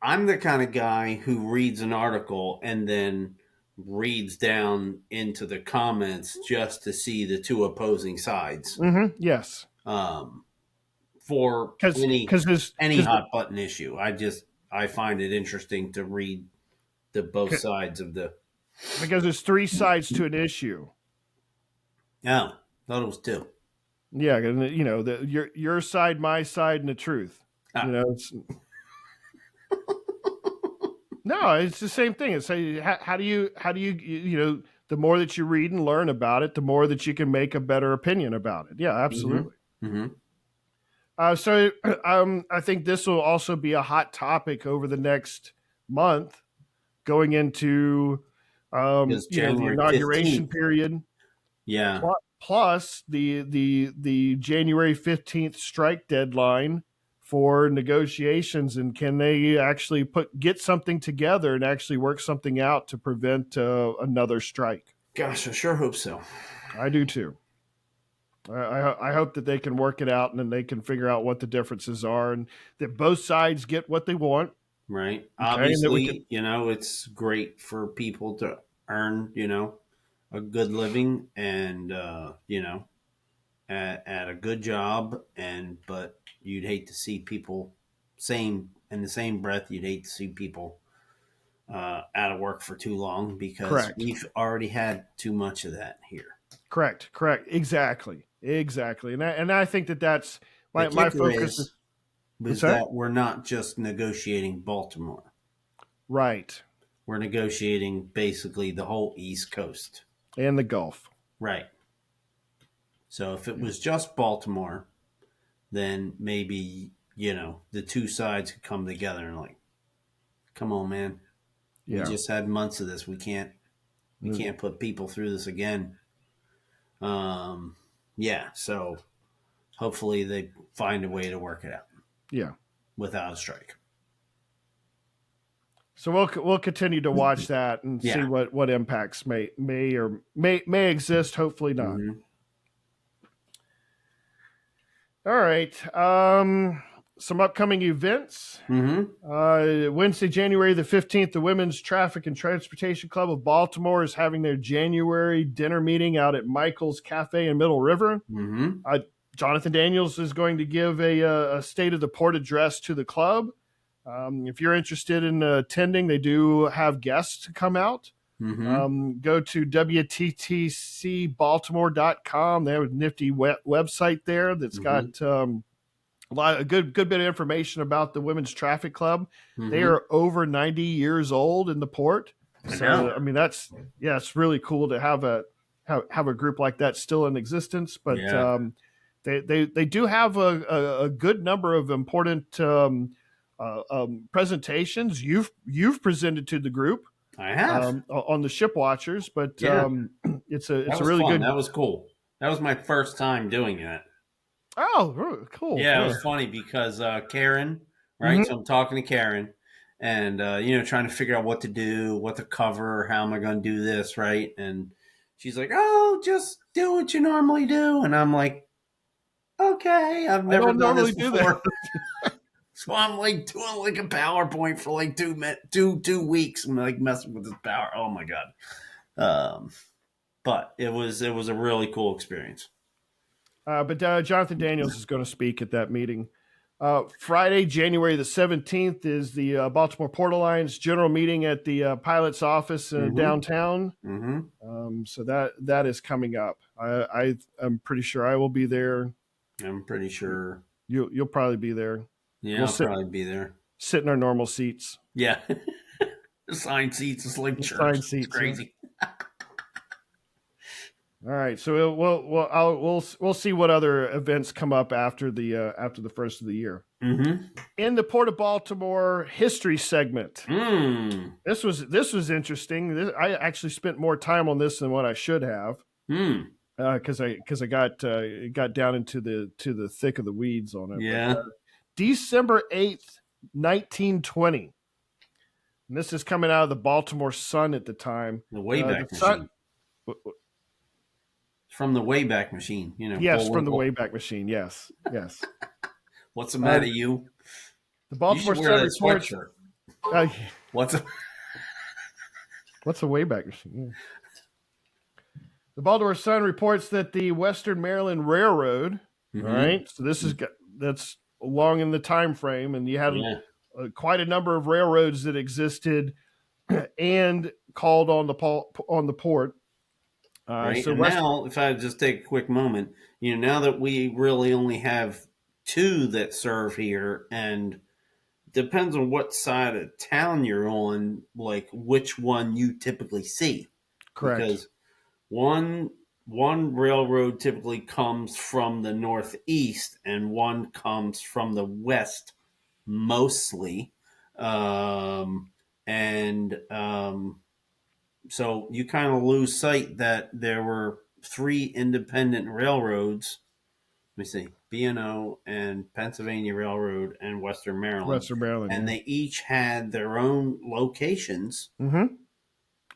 I'm the kind of guy who reads an article and then reads down into the comments just to see the two opposing sides. Yes. For Because any hot button issue, I find it interesting to read the both sides of the. Because there's three sides to an issue. Oh, thought it was two. Yeah, your side, my side, and the truth. It's no, it's the same thing. It's how do you the more that you read and learn about it, the more that you can make a better opinion about it. Yeah, absolutely. So I think this will also be a hot topic over the next month, going into the inauguration 15th. period. Yeah. Plus the January 15th strike deadline for negotiations, and can they actually get something together and actually work something out to prevent another strike? Gosh, I sure hope so. I do too. I hope that they can work it out, and then they can figure out what the differences are, and that both sides get what they want. Right. Okay? Obviously, it's great for people to earn, a good living and, at a good job. But you'd hate to see people in the same breath, you'd hate to see people out of work for too long, because we've already had too much of that here. Correct. Exactly. And I think that's my focus is that we're not just negotiating Baltimore. Right. We're negotiating basically the whole East Coast. And the Gulf. Right. So if it was just Baltimore, then maybe, the two sides could come together and come on, man. We just had months of this. We can't put people through this again. So hopefully they find a way to work it out. Yeah. Without a strike. So we'll continue to watch that and see what impacts may exist. Hopefully not. All right. Some upcoming events. Wednesday, January the 15th, the Women's Traffic and Transportation Club of Baltimore is having their January dinner meeting out at Michael's Cafe in Middle River. Jonathan Daniels is going to give a State of the Port address to the club. If you're interested in attending, they do have guests to come out. Go to WTTCbaltimore.com. They have a nifty website there that's got a good bit of information about the Women's Traffic Club. They are over 90 years old in the port. So, it's really cool to have a group like that still in existence. But they do have a good number of important presentations. You've presented to the group. I have on the Shipwatchers, but it's a really fun. good. That was cool. That was my first time doing it. Oh, cool! Yeah, it was funny because Karen, right? So I'm talking to Karen, and trying to figure out what to do, what to cover, how am I going to do this, right? And she's like, "Oh, just do what you normally do," and I'm like, "Okay, I've never done this before." So I'm doing a PowerPoint for 2 weeks. I'm messing with this power. Oh my God. But it was a really cool experience. But Jonathan Daniels is going to speak at that meeting. Friday, January the 17th is the Baltimore Port Alliance general meeting at the pilot's office downtown. So that is coming up. I'm pretty sure I will be there. I'm pretty sure You'll probably be there. Yeah, We'll I'll probably be there. sit in our normal seats. Yeah. Assigned seats is like church. Assigned seats, It's crazy. All right, so we'll see what other events come up after the first of the year. Mm-hmm. In the Port of Baltimore history segment, this was interesting. I actually spent more time on this than what I should have, because I got down into the thick of the weeds on it. Yeah. But, December 8th, 1920. And this is coming out of the Baltimore Sun at the time. The Wayback Sun, Machine. From the Wayback Machine, Yes, from the Wayback Machine. Yes. What's the matter, you? The Baltimore you should wear Sun that reports. sweatshirt. What's a Wayback Machine? Yeah. The Baltimore Sun reports that the Western Maryland Railroad. All right, so that's along in the time frame, and you had quite a number of railroads that existed and called on the port. Right. So now, if I just take a quick moment, now that we really only have two that serve here, and depends on what side of town you're on, like which one you typically see. Correct. Because one railroad typically comes from the northeast, and one comes from the west, mostly, so you kind of lose sight that there were three independent railroads. Let me see, B&O and Pennsylvania Railroad and Western Maryland. And they each had their own locations. Mm-hmm.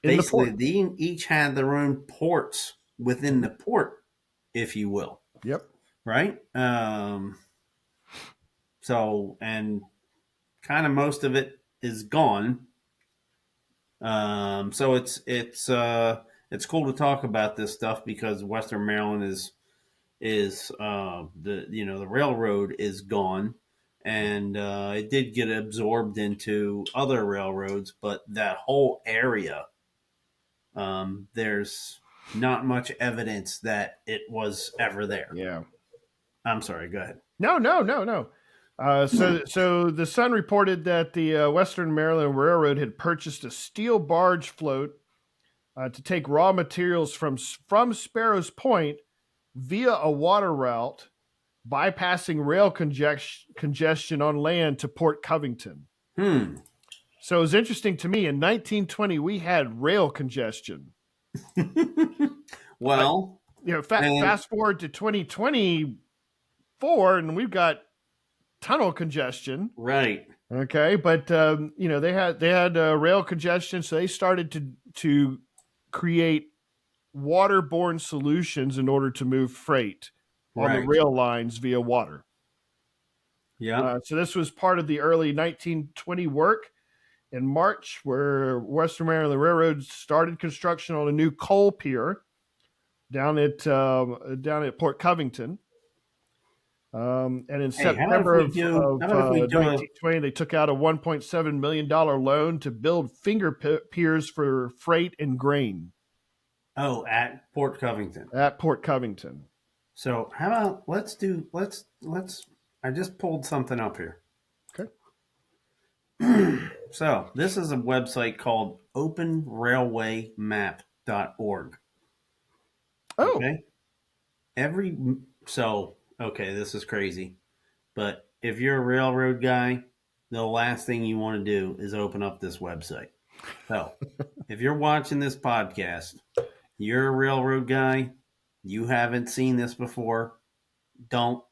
Basically, they each had their own ports within the port, if you will. Yep. Right? So, and kind of most of it is gone. So it's cool to talk about this stuff because Western Maryland is the railroad is gone, and it did get absorbed into other railroads, but that whole area, there's not much evidence that it was ever there. Yeah. I'm sorry. Go ahead. No. So the Sun reported that the Western Maryland Railroad had purchased a steel barge float to take raw materials from Sparrows Point via a water route, bypassing rail congestion on land to Port Covington. So it was interesting to me. In 1920, we had rail congestion. Well, fast forward to 2024, and we've got tunnel congestion. Right. Okay, but they had rail congestion, so they started to create waterborne solutions in order to move freight on the rail lines via water. Yeah. So this was part of the early 1920 work. In March, where Western Maryland Railroad started construction on a new coal pier down at Port Covington. And in September of 1920, they took out a $1.7 million loan to build finger piers for freight and grain. Oh, at Port Covington. At Port Covington. So how about let's I just pulled something up here. Okay. So this is a website called openrailwaymap.org. Oh. Okay. This is crazy. But if you're a railroad guy, the last thing you want to do is open up this website. So if you're watching this podcast, you're a railroad guy, you haven't seen this before, don't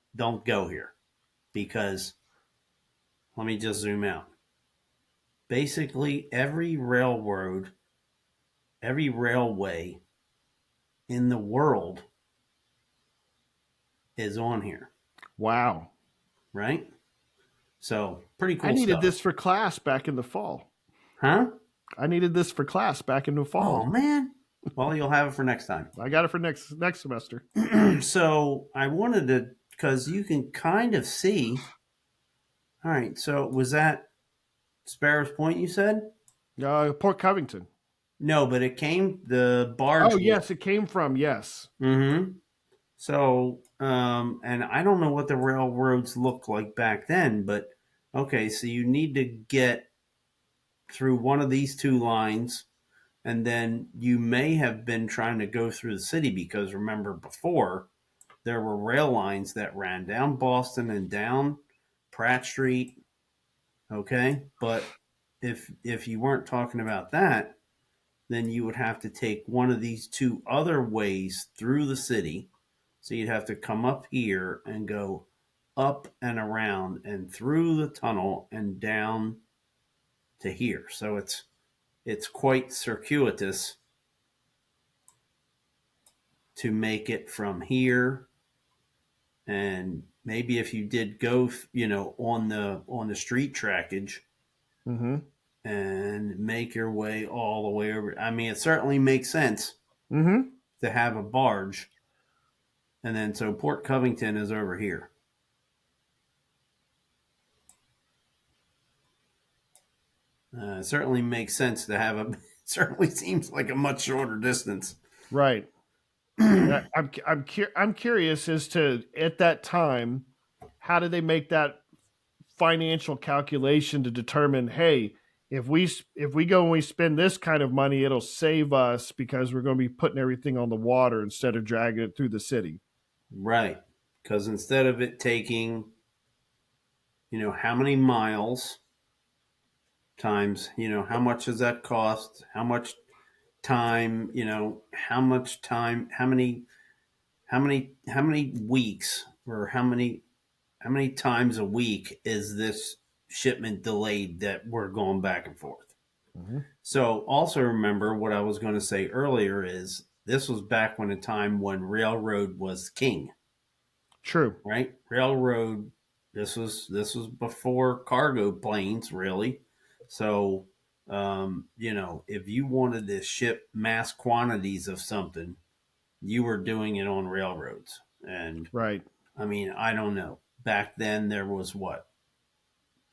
go here. Because let me just zoom out. Basically, every railway in the world is on here. Wow. Right? So, pretty cool I needed stuff. this for class back in the fall. Huh? I needed this for class back in the fall. Oh, man. Well, you'll have it for next time. I got it for next semester. So, I wanted to, because you can kind of see. All right. So, was that Sparrows Point, you said? Port Covington. No, but the barge. Oh, yes, it came from, yes. Mm-hmm. So, And I don't know what the railroads looked like back then, but okay, so you need to get through one of these two lines, and then you may have been trying to go through the city because remember before there were rail lines that ran down Boston and down Pratt Street. Okay, but if you weren't talking about that, then you would have to take one of these two other ways through the city. So you'd have to come up here and go up and around and through the tunnel and down to here. So it's quite circuitous to make it from here. And maybe if you did go, on the street trackage Mm-hmm. and make your way all the way over. I mean, it certainly makes sense Mm-hmm. to have a barge. And then so Port Covington is over here. It certainly makes sense to have it certainly seems like a much shorter distance. Right. I'm curious as to at that time, how did they make that financial calculation to determine, hey, if we go and we spend this kind of money, it'll save us because we're going to be putting everything on the water instead of dragging it through the city. Right. Because instead of it taking, how many miles times, how much does that cost? How much time, how much time, how many weeks or how many times a week is this shipment delayed that we're going back and forth? Mm-hmm. So also remember what I was going to say earlier is this was back when a time when railroad was king, True. right? Railroad. This was before cargo planes, really. So, if you wanted to ship mass quantities of something, you were doing it on railroads. And Right. I mean, I don't know. Back then, there was what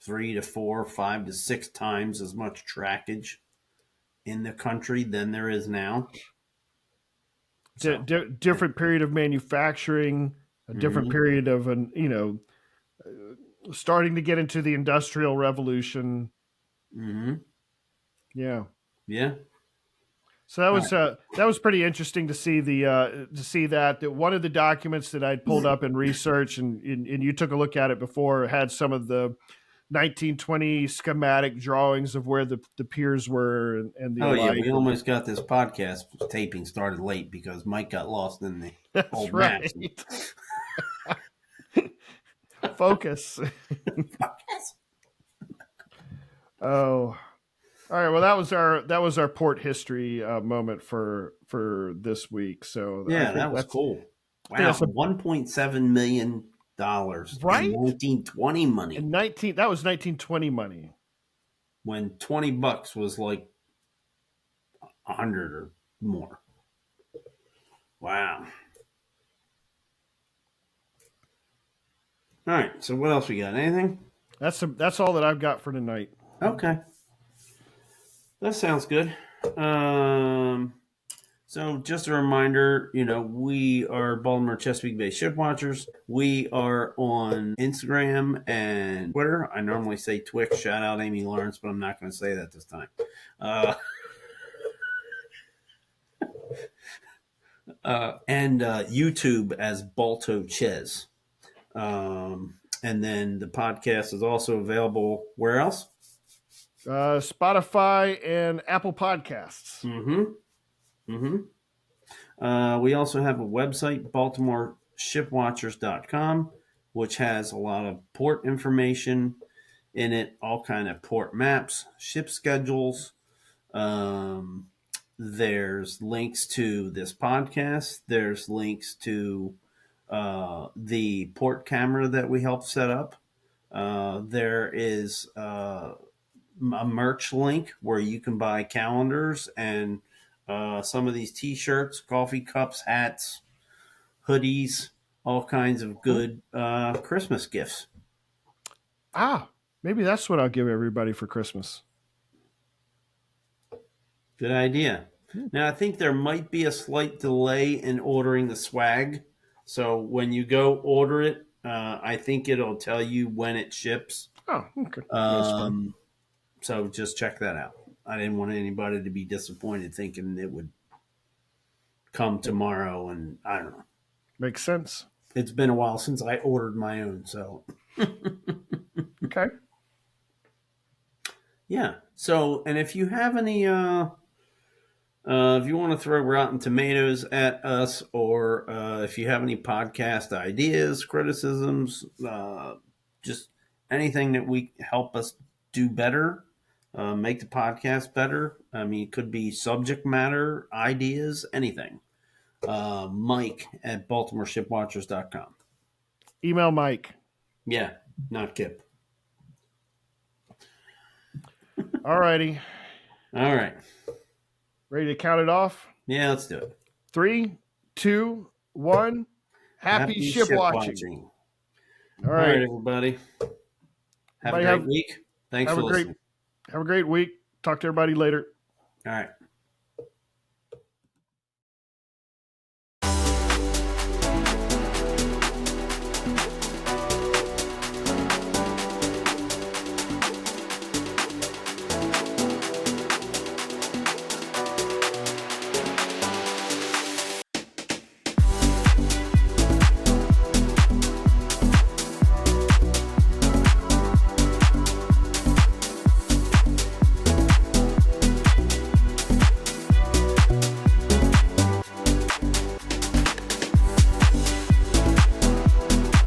3 to 4, 5 to 6 times as much trackage in the country than there is now. So, Different period of manufacturing, a different mm-hmm, period of starting to get into the industrial revolution. mm-hmm, Yeah. yeah, So that was pretty interesting to see that one of the documents that I'd pulled up in research and you took a look at it before had some of the 1920 schematic drawings of where the piers were and the oh yeah. alike. We almost got this podcast taping started late because Mike got lost in the That's old maps. right. Focus. Oh, all right. Well, that was our port history moment for this week. So I Yeah, think that was that's cool. I think Wow, that's a $1.7 million in right 1920 money in 19 that was 1920 money. when $20 was like 100 or more. Wow. All right. So what else we got? Anything? That's all that I've got for tonight. Okay, that sounds good. Um, So, just a reminder, we are Baltimore Chesapeake Bay Shipwatchers. We are on Instagram and Twitter. I normally say Twix. Shout out Amy Lawrence, but I'm not going to say that this time. And YouTube as Balto Ches. And then the podcast is also available where else? Spotify and Apple Podcasts. Mm-hmm. Mm-hmm. We also have a website, BaltimoreShipwatchers.com, which has a lot of port information in it, all kind of port maps, ship schedules. There's links to this podcast. There's links to the port camera that we helped set up. There is a merch link where you can buy calendars and some of these T-shirts, coffee cups, hats, hoodies, all kinds of good Christmas gifts. Maybe that's what I'll give everybody for Christmas. Good idea. Now, I think there might be a slight delay in ordering the swag. So when you go order it, I think it'll tell you when it ships. Oh, okay. That's fine. So just check that out. I didn't want anybody to be disappointed thinking it would come tomorrow, and I don't know. Makes sense. It's been a while since I ordered my own, so Okay. yeah. So, and if you have any, if you want to throw rotten tomatoes at us, or if you have any podcast ideas, criticisms, just anything that we help us do better, make the podcast better. I mean, it could be subject matter, ideas, anything. Mike at BaltimoreShipWatchers.com. Email Mike. Yeah, not Kipp. All righty. All right. Ready to count it off? Yeah, let's do it. 3, 2, 1. Happy ship watching. All All right, right. everybody. Have a Everybody great week. Thanks for listening. Have a great week. Talk to everybody later. All right.